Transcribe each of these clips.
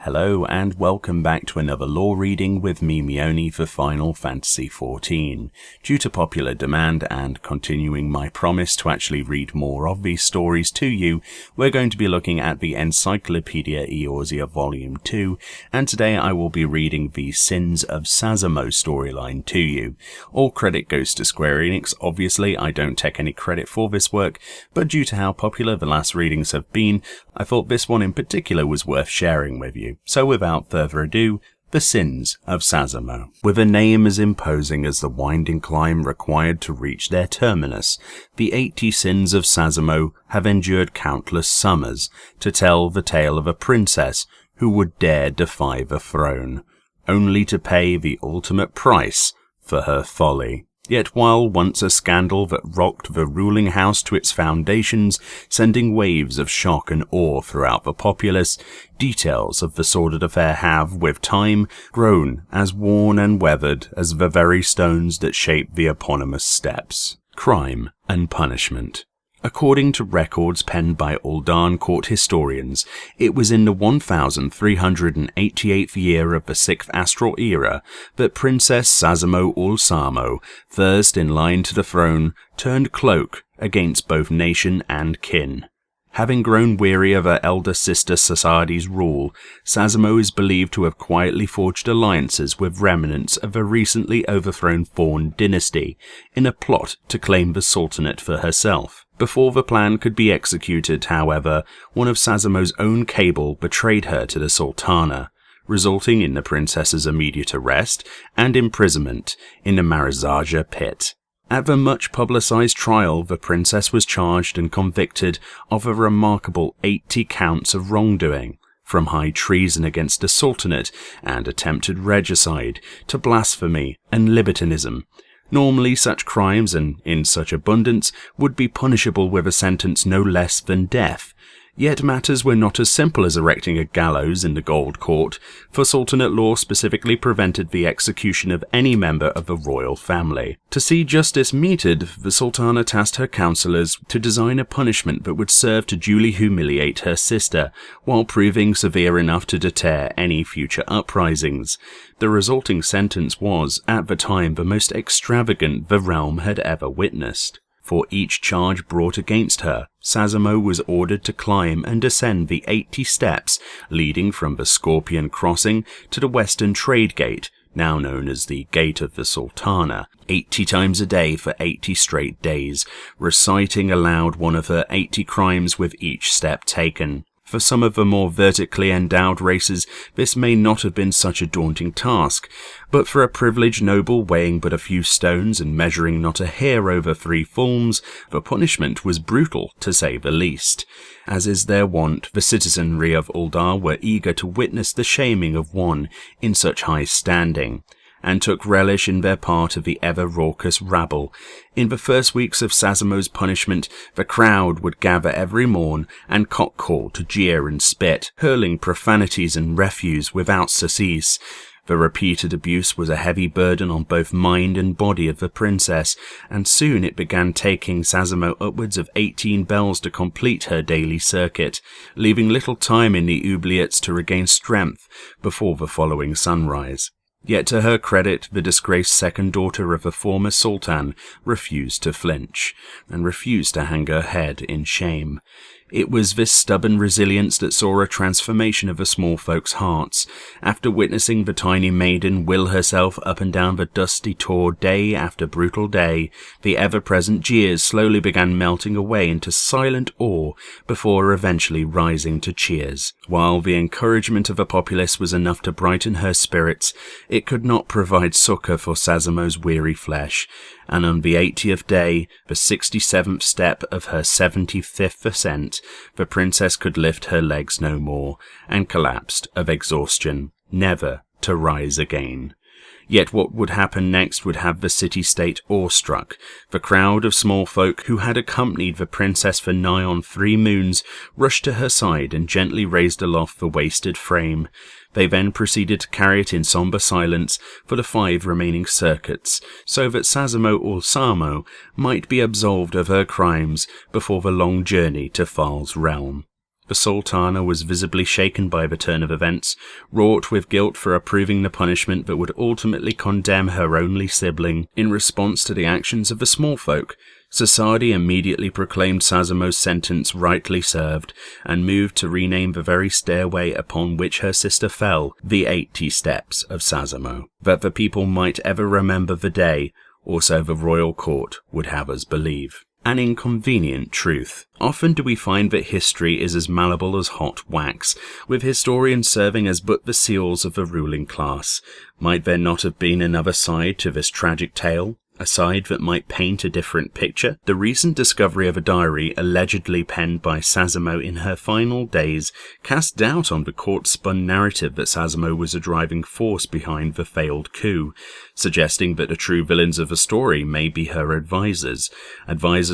Hello and welcome back to another lore reading with me, Meoni, for Final Fantasy XIV. Due to popular demand and continuing my promise to actually read more of these stories to you, we're going to be looking at the Encyclopedia Eorzea Volume 2, and today I will be reading the Sins of Sasamo storyline to you. All credit goes to Square Enix. Obviously, I don't take any credit for this work, but due to how popular the last readings have been, I thought this one in particular was worth sharing with you. So without further ado, the Sins of Sasamo. With a name as imposing as the winding climb required to reach their terminus, the 80 Sins of Sasamo have endured countless summers to tell the tale of a princess who would dare defy the throne, only to pay the ultimate price for her folly. Yet while once a scandal that rocked the ruling house to its foundations, sending waves of shock and awe throughout the populace, details of the sordid affair have, with time, grown as worn and weathered as the very stones that shape the eponymous steps. Crime and punishment. According to records penned by Ul'dah court historians, it was in the 1388th year of the 6th Astral Era that Princess Sasamo Ul'Samo, first in line to the throne, turned cloak against both nation and kin. Having grown weary of her elder sister Sasadi's rule, Sasamo is believed to have quietly forged alliances with remnants of a recently overthrown Fawn dynasty in a plot to claim the Sultanate for herself. Before the plan could be executed, however, one of Sasamo's own cable betrayed her to the Sultana, resulting in the princess's immediate arrest and imprisonment in the Marizaja pit. At the much-publicized trial, the princess was charged and convicted of a remarkable 80 counts of wrongdoing, from high treason against the Sultanate and attempted regicide to blasphemy and libertinism. Normally such crimes, and in such abundance, would be punishable with a sentence no less than death. Yet matters were not as simple as erecting a gallows in the Gold Court, for Sultanate law specifically prevented the execution of any member of the royal family. To see justice meted, the Sultana tasked her councillors to design a punishment that would serve to duly humiliate her sister, while proving severe enough to deter any future uprisings. The resulting sentence was, at the time, the most extravagant the realm had ever witnessed. For each charge brought against her, Sasamo was ordered to climb and descend the 80 steps leading from the Scorpion Crossing to the Western Trade Gate, now known as the Gate of the Sultana, 80 times a day for 80 straight days, reciting aloud one of her 80 crimes with each step taken. For some of the more vertically endowed races, this may not have been such a daunting task, but for a privileged noble weighing but a few stones and measuring not a hair over 3 fulms, the punishment was brutal, to say the least. As is their wont, the citizenry of Ul'dah were eager to witness the shaming of one in such high standing, and took relish in their part of the ever-raucous rabble. In the first weeks of Sasamo's punishment, the crowd would gather every morn and cock-call to jeer and spit, hurling profanities and refuse without surcease. The repeated abuse was a heavy burden on both mind and body of the princess, and soon it began taking Sasamo upwards of 18 bells to complete her daily circuit, leaving little time in the oubliettes to regain strength before the following sunrise. Yet to her credit, the disgraced second daughter of the former sultan refused to flinch, and refused to hang her head in shame. It was this stubborn resilience that saw a transformation of the small folks' hearts. After witnessing the tiny maiden will herself up and down the dusty tor day after brutal day, the ever-present jeers slowly began melting away into silent awe before eventually rising to cheers. While the encouragement of the populace was enough to brighten her spirits, it could not provide succour for Sasamo's weary flesh, and on the 80th day, the 67th step of her 75th ascent, the princess could lift her legs no more, and collapsed of exhaustion, never to rise again. Yet what would happen next would have the city-state awestruck. The crowd of small folk who had accompanied the princess for nigh on 3 moons rushed to her side and gently raised aloft the wasted frame. They then proceeded to carry it in sombre silence for the 5 remaining circuits, so that Sasamo Ul'Samo might be absolved of her crimes before the long journey to Thal's realm. The Sultana was visibly shaken by the turn of events, wrought with guilt for approving the punishment that would ultimately condemn her only sibling. In response to the actions of the small folk, Sasadi immediately proclaimed Sasamo's sentence rightly served, and moved to rename the very stairway upon which her sister fell the 80 Steps of Sasamo, that the people might ever remember the day, or so the royal court would have us believe. An inconvenient truth. Often do we find that history is as malleable as hot wax, with historians serving as but the seals of the ruling class. Might there not have been another side to this tragic tale? A side that might paint a different picture? The recent discovery of a diary allegedly penned by Sasamo in her final days cast doubt on the court-spun narrative that Sasamo was a driving force behind the failed coup, suggesting that the true villains of the story may be her advisors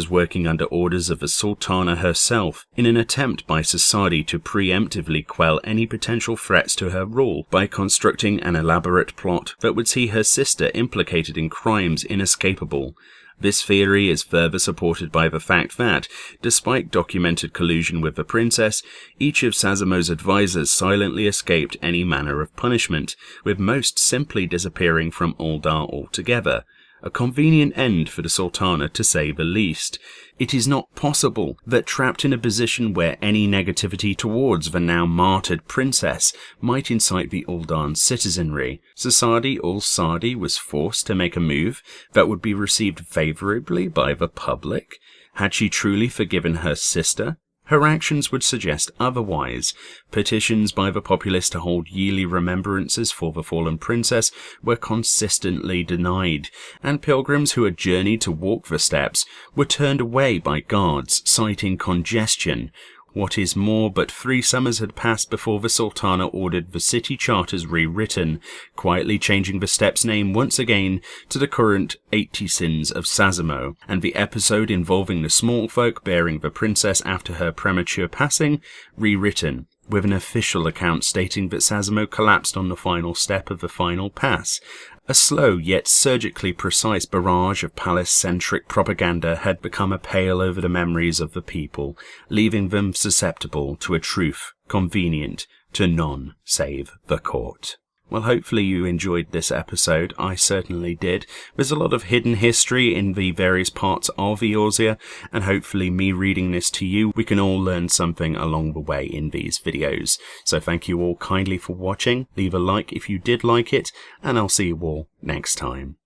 working under orders of the Sultana herself, in an attempt by Sasadi to preemptively quell any potential threats to her rule by constructing an elaborate plot that would see her sister implicated in crimes inescapable. This theory is further supported by the fact that, despite documented collusion with the princess, each of Sasamo's advisors silently escaped any manner of punishment, with most simply disappearing from Uldar altogether. A convenient end for the Sultana, to say the least. It is not possible that, trapped in a position where any negativity towards the now martyred princess might incite the Uldan citizenry, Sasadi was forced to make a move that would be received favourably by the public. Had she truly forgiven her sister? Her actions would suggest otherwise. Petitions by the populace to hold yearly remembrances for the fallen princess were consistently denied, and pilgrims who had journeyed to walk the steps were turned away by guards, citing congestion. What is more, but 3 summers had passed before the Sultana ordered the city charters rewritten, quietly changing the step's name once again to the current 80 Sins of Sasamo, and the episode involving the small folk bearing the princess after her premature passing rewritten, with an official account stating that Sasamo collapsed on the final step of the final pass. A slow yet surgically precise barrage of palace-centric propaganda had become a pale over the memories of the people, leaving them susceptible to a truth convenient to none save the court. Well, hopefully you enjoyed this episode. I certainly did. There's a lot of hidden history in the various parts of Eorzea, and hopefully me reading this to you, we can all learn something along the way in these videos. So thank you all kindly for watching. Leave a like if you did like it, and I'll see you all next time.